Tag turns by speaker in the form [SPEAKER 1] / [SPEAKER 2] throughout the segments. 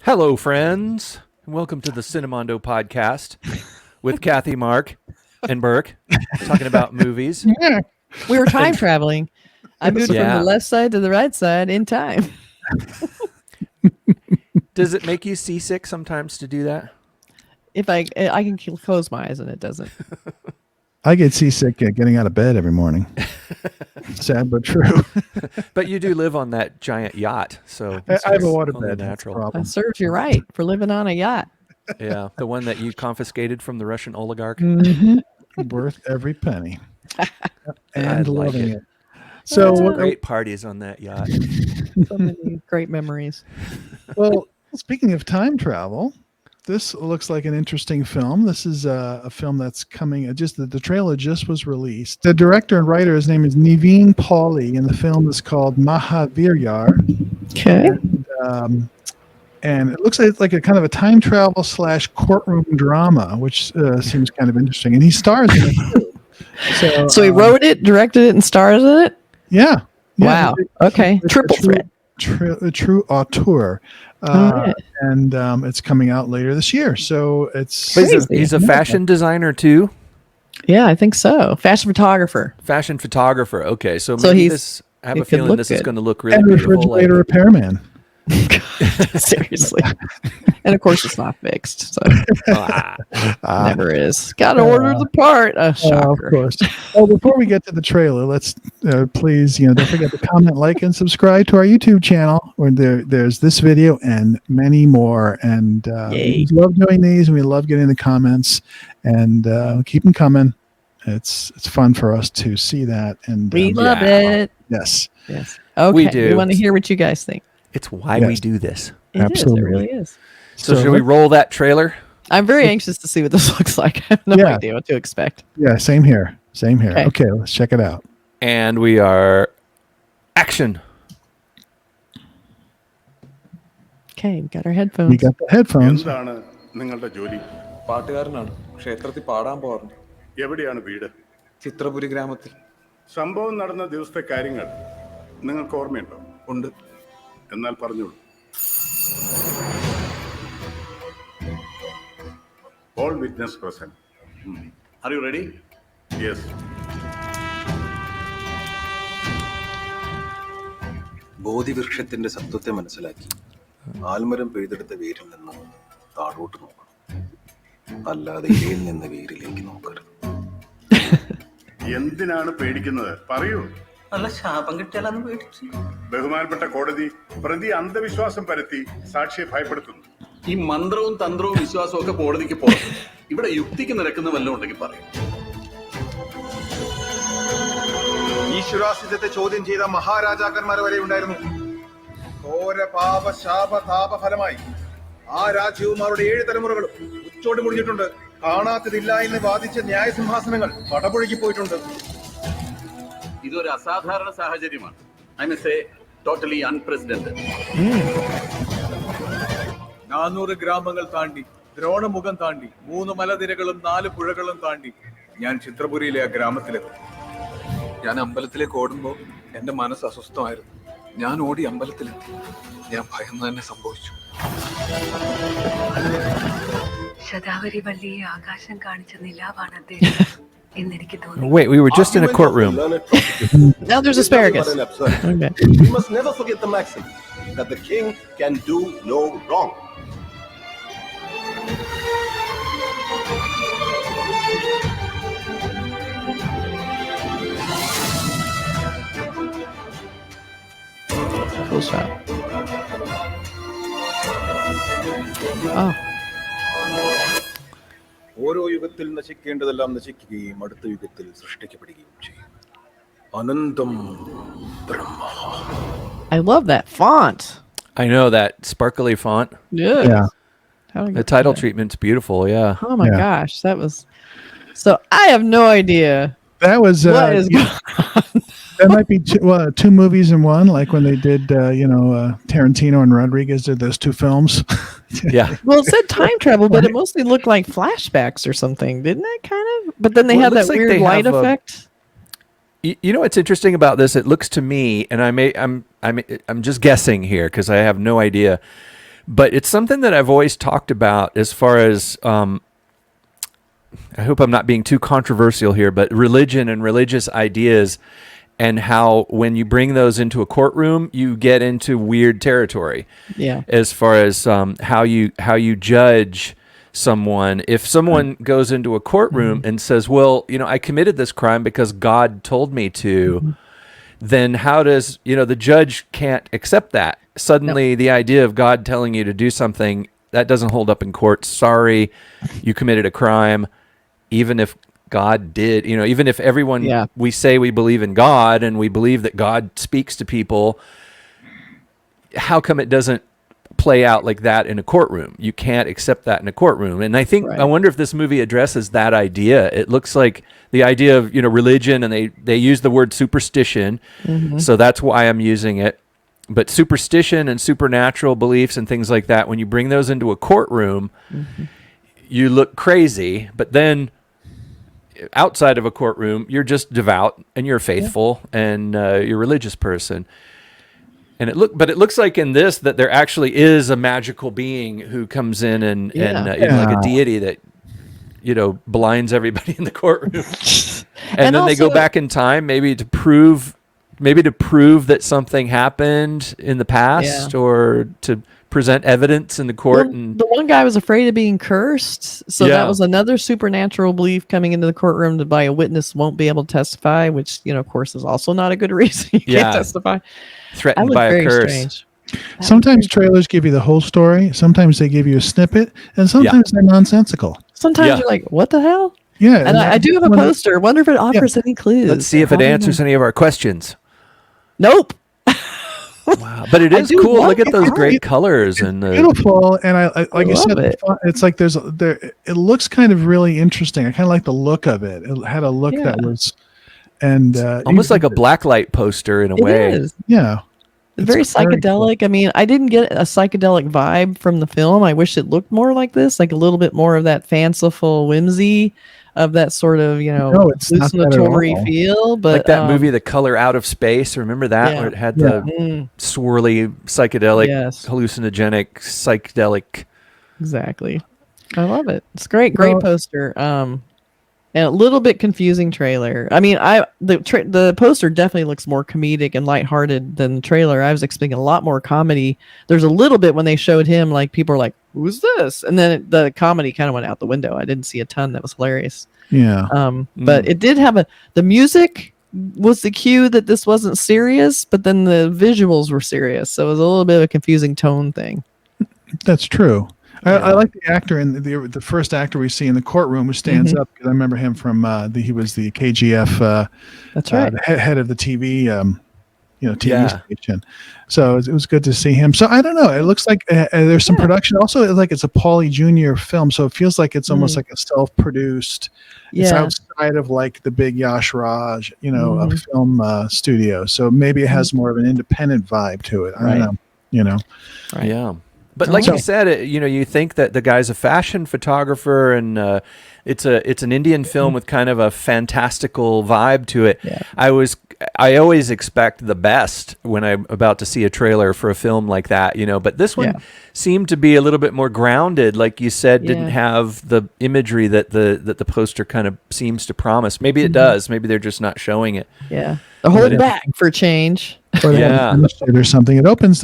[SPEAKER 1] Hello, friends, and welcome to the Cinemondo podcast with Kathy, Mark, and Burk, talking about movies.
[SPEAKER 2] Yeah. We were time traveling. I moved from the left side to the right side in time.
[SPEAKER 1] Does it make you seasick sometimes to do that?
[SPEAKER 2] If I can close my eyes and it doesn't.
[SPEAKER 3] I get seasick getting out of bed every morning. Sad but true.
[SPEAKER 1] But you do live on that giant yacht, so
[SPEAKER 3] I have a waterbed.
[SPEAKER 1] Natural.
[SPEAKER 2] That serves you right for living on a yacht.
[SPEAKER 1] Yeah, the one that you confiscated from the Russian oligarch.
[SPEAKER 3] Mm-hmm. Worth every penny. And loving it.
[SPEAKER 1] So what great parties on that yacht.
[SPEAKER 2] So many great memories.
[SPEAKER 3] Well, speaking of time travel, this looks like an interesting film. This is a film that's coming. The trailer just was released. The director and writer, his name is Nivin Pauly, and the film is called Mahaveeryar.
[SPEAKER 2] Okay.
[SPEAKER 3] And it looks like a kind of a time travel / courtroom drama, which seems kind of interesting. And he stars in it too. So
[SPEAKER 2] he wrote it, directed it, and stars in it?
[SPEAKER 3] Yeah.
[SPEAKER 2] Wow. Okay. Triple threat.
[SPEAKER 3] A true auteur. And it's coming out later this year. So it's
[SPEAKER 1] he's a fashion designer too.
[SPEAKER 2] Yeah, I think so. Fashion photographer.
[SPEAKER 1] Okay, so maybe I have a feeling this is going to look really
[SPEAKER 3] and
[SPEAKER 1] beautiful.
[SPEAKER 3] Refrigerator repairman.
[SPEAKER 2] Seriously. And of course it's not fixed, so never is. Gotta order the part. Shocker.
[SPEAKER 3] Of course. Well, before we get to the trailer, let's please, don't forget to comment, like, and subscribe to our YouTube channel where there's this video and many more. And we love doing these, and we love getting the comments, and keep them coming. It's fun for us to see that, and
[SPEAKER 2] we love it.
[SPEAKER 3] Yes.
[SPEAKER 2] Okay. We do. We want to hear what you guys think.
[SPEAKER 1] It's why we do this.
[SPEAKER 3] Absolutely.
[SPEAKER 2] It really is.
[SPEAKER 1] So should we roll that trailer?
[SPEAKER 2] I'm very anxious to see what this looks like. I have no idea what to expect.
[SPEAKER 3] Yeah, same here. Okay, let's check it out.
[SPEAKER 1] And we are action.
[SPEAKER 2] Okay, we got our headphones.
[SPEAKER 3] We got the headphones.
[SPEAKER 4] എന്താണ് നിങ്ങളുടെ ജോലി?
[SPEAKER 5] പാട്ടുകാരനാണ്. ക്ഷേത്രത്തിൽ പാടാൻ പോകാറുണ്ട്.
[SPEAKER 4] എവിടെയാണ് വീട്?
[SPEAKER 5] ചിത്രപുരി ഗ്രാമത്തിൽ.
[SPEAKER 4] സംഭവം നടന്ന ദിവസത്തെ കാര്യങ്ങൾ നിങ്ങൾക്ക് ഓർമ്മയുണ്ടോ?
[SPEAKER 5] ഉണ്ട്.
[SPEAKER 4] എന്നാൽ പറഞ്ഞോളൂ. All witness present. Are you ready? Yes.
[SPEAKER 6] ബോധിവൃക്ഷത്തിന്റെ സത്വത്തെ മനസ്സിലാക്കി ആൽമരം പെയ്തെടുത്ത വേരിൽ നിന്ന് താഴോട്ട് നോക്കണം, അല്ലാതെ ഇലയിൽ നിന്ന് വേരിലേക്ക് നോക്കരുത്.
[SPEAKER 4] എന്തിനാണ് പേടിക്കുന്നത്? പറയൂ.
[SPEAKER 7] നല്ല ശാപം കിട്ടിയാലെന്ന് പേടിച്ചു.
[SPEAKER 4] ബഹുമാനപ്പെട്ട കോടതി, പ്രതി അന്ധവിശ്വാസം പരത്തി സാക്ഷിയെ ഭയപ്പെടുത്തുന്നു.
[SPEAKER 8] ഈ മന്ത്രവും തന്ത്രവും വിശ്വാസവും ഒക്കെ കോടതിക്ക് പോകും. ഇവിടെ യുക്തിക്ക് നിരക്കുന്ന വല്ലതും ഉണ്ടെങ്കിൽ പറയും.
[SPEAKER 9] ഈശ്വരാസ്തിത്വത്തെ ചോദ്യം ചെയ്ത മഹാരാജാക്കന്മാർ വരെ ഉണ്ടായിരുന്നു. ഘോര പാപ ശാപ താപ ഫലമായി ആ രാജ്യവും അവരുടെ 7 തലമുറകളും ഉച്ചോടി മുടിഞ്ഞിട്ടുണ്ട്. കാണാത്തതില്ല എന്ന് വാദിച്ച ന്യായസിംഹാസനങ്ങൾ പടപുഴകി പോയിട്ടുണ്ട്.
[SPEAKER 8] ഇതൊരു അസാധാരണ സാഹചര്യമാണ്. I may say totally unprecedented.
[SPEAKER 9] 400 ഗ്രാമങ്ങൾ താണ്ടി, ദ്രോണമുഖം താണ്ടി, 3 മലനിരകളും 4 പുഴകളും താണ്ടി ഞാൻ ചിത്രപുരിയിലെ ആ ഗ്രാമത്തിലെത്തി.
[SPEAKER 5] ഞാൻ അമ്പലത്തിലേക്ക് ഓടുമ്പോൾ എന്റെ മനസ്സ് അസ്വസ്ഥമായിരുന്നു. ഞാൻ ഓടി അമ്പലത്തിലെത്തി. ഞാൻ ഭയന്ന് തന്നെ സംഭവിച്ചു.
[SPEAKER 10] ശതാവരി വള്ളിയെ ആകാശം കാണിച്ച നിലാവാണ് അദ്ദേഹം എന്നെനിക്ക് തോന്നുന്നു.
[SPEAKER 1] Wait, we were just in a courtroom.
[SPEAKER 2] Now there's asparagus.
[SPEAKER 6] Okay. We must never forget the maxim that the king can do no wrong.
[SPEAKER 2] Cool shot. Oh.
[SPEAKER 9] ഓരോ യുഗത്തിൽ നശിക്കേണ്ടതെല്ലാം നശിക്കുകയും അടുത്ത യുഗത്തിൽ സൃഷ്ടിക്കപ്പെടുകയും ചെയ്യും. അനന്തം ബ്രഹ്മ.
[SPEAKER 2] I love that font.
[SPEAKER 1] I know that sparkly font.
[SPEAKER 2] Yeah.
[SPEAKER 1] The title treatment's beautiful. Yeah.
[SPEAKER 2] Oh my gosh, that was. So I have no idea.
[SPEAKER 3] That was
[SPEAKER 2] what is going on.
[SPEAKER 3] That might be two movies in one, like when they did, Tarantino and Rodriguez did those 2 films.
[SPEAKER 1] Yeah.
[SPEAKER 2] Well, it said time travel, but it mostly looked like flashbacks or something, didn't it? Kind of. But then they had that weird light effect.
[SPEAKER 1] You know what's interesting about this? It looks to me, and I'm just guessing here because I have no idea, But it's something that I've always talked about as far as, I hope I'm not being too controversial here, but religion and religious ideas, and how when you bring those into a courtroom, you get into weird territory.
[SPEAKER 2] Yeah.
[SPEAKER 1] As far as how you judge someone. If someone goes into a courtroom and says, well, I committed this crime because God told me to, then how does, the judge can't accept that. Suddenly the idea of God telling you to do something, that doesn't hold up in court. Sorry, you committed a crime. Even if God did, even if everyone, we say we believe in God and we believe that God speaks to people, how come it doesn't play out like that in a courtroom? You can't accept that in a courtroom. And I think, I wonder if this movie addresses that idea. It looks like the idea of, religion, and they use the word superstition. So that's why I'm using it. But superstition and supernatural beliefs and things like that, when you bring those into a courtroom, you look crazy. But then outside of a courtroom, you're just devout and you're faithful and you're a religious person. And it looks like in this that there actually is a magical being who comes in and like a deity that blinds everybody in the courtroom. and then also, they go back in time maybe to prove that something happened in the past or to present evidence in the court.
[SPEAKER 2] Well, and the one guy was afraid of being cursed, so that was another supernatural belief coming into the courtroom to by a witness won't be able to testify, which of course is also not a good reason you can't testify.
[SPEAKER 1] Threatened by a curse.
[SPEAKER 2] Strange.
[SPEAKER 3] Sometimes trailers give you the whole story. Sometimes they give you a snippet, and sometimes they're nonsensical.
[SPEAKER 2] Sometimes you're like, "What the hell?"
[SPEAKER 3] Yeah,
[SPEAKER 2] and I do have a poster. Wonder if it offers any clues.
[SPEAKER 1] Let's see if it answers any of our questions.
[SPEAKER 2] Nope.
[SPEAKER 1] Wow, but it is cool. Look at those great colors and
[SPEAKER 3] beautiful. And I like you said, it's like it looks kind of really interesting. I kind of like the look of it. It had a look that was, and
[SPEAKER 1] almost like a blacklight poster in a way.
[SPEAKER 2] Is.
[SPEAKER 3] Yeah.
[SPEAKER 2] It's very psychedelic. Cool. I mean, I didn't get a psychedelic vibe from the film. I wish it looked more like this, like a little bit more of that fanciful whimsy of that sort of, hallucinatory feel. But
[SPEAKER 1] like that movie, The Color Out of Space. Remember that? Where it had the swirly, psychedelic, hallucinogenic, psychedelic.
[SPEAKER 2] Exactly. I love it. It's great. Great poster. And a little bit confusing trailer. I mean, the poster definitely looks more comedic and lighthearted than the trailer. I was expecting a lot more comedy. There's a little bit when they showed him, like people are like, "Who's this?" And then the comedy kind of went out the window. I didn't see a ton that was hilarious.
[SPEAKER 3] Yeah.
[SPEAKER 2] But it did have the music was the cue that this wasn't serious, but then the visuals were serious. So it was a little bit of a confusing tone thing.
[SPEAKER 3] That's true. I like the actor in the first actor we see in the courtroom who stands up, because I remember him from he was the KGF
[SPEAKER 2] that's right,
[SPEAKER 3] the head of the TV TV station. So it was good to see him. So I don't know, it looks like there's some production also. It's a Pauly Jr. film, so it feels like it's almost like a self-produced. It's outside of like the big Yash Raj a film studio, so maybe it has more of an independent vibe to it. I don't know.
[SPEAKER 1] Right. Yeah. But like you said, you think that the guy's a fashion photographer, and it's an Indian film with kind of a fantastical vibe to it. Yeah. I always expect the best when I'm about to see a trailer for a film like that, But this one seemed to be a little bit more grounded, like you said. Didn't have the imagery that the poster kind of seems to promise. Maybe it does. Maybe they're just not showing it.
[SPEAKER 2] Yeah, they're holding back for change.
[SPEAKER 3] Or something. It opens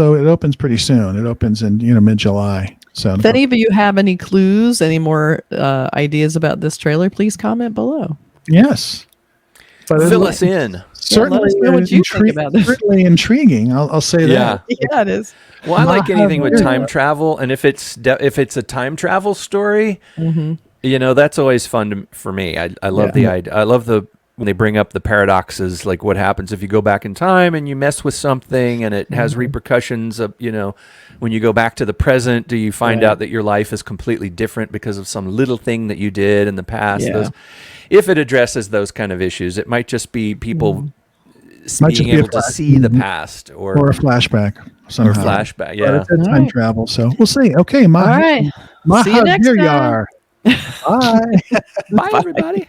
[SPEAKER 3] pretty soon. It opens in mid-July. So
[SPEAKER 2] if any of you have any clues, any more ideas about this trailer, please comment below.
[SPEAKER 3] Yes,
[SPEAKER 1] but fill us in.
[SPEAKER 3] Certainly,
[SPEAKER 2] let us know what you think about this.
[SPEAKER 3] Certainly intriguing. I'll say that.
[SPEAKER 2] Yeah, it is.
[SPEAKER 1] Well, I like anything with time travel, and if it's a time travel story, that's always fun for me. I love the idea. I love when they bring up the paradoxes, like what happens if you go back in time and you mess with something and it has repercussions of, when you go back to the present, do you find out that your life is completely different because of some little thing that you did in the past? If it addresses those kind of issues, it might just be people being able to see the past or
[SPEAKER 3] a flashback somehow.
[SPEAKER 1] Or flashback,
[SPEAKER 3] But it's time travel, so we'll see. Okay,
[SPEAKER 2] all right. See you next time.
[SPEAKER 3] Bye.
[SPEAKER 1] Bye, everybody.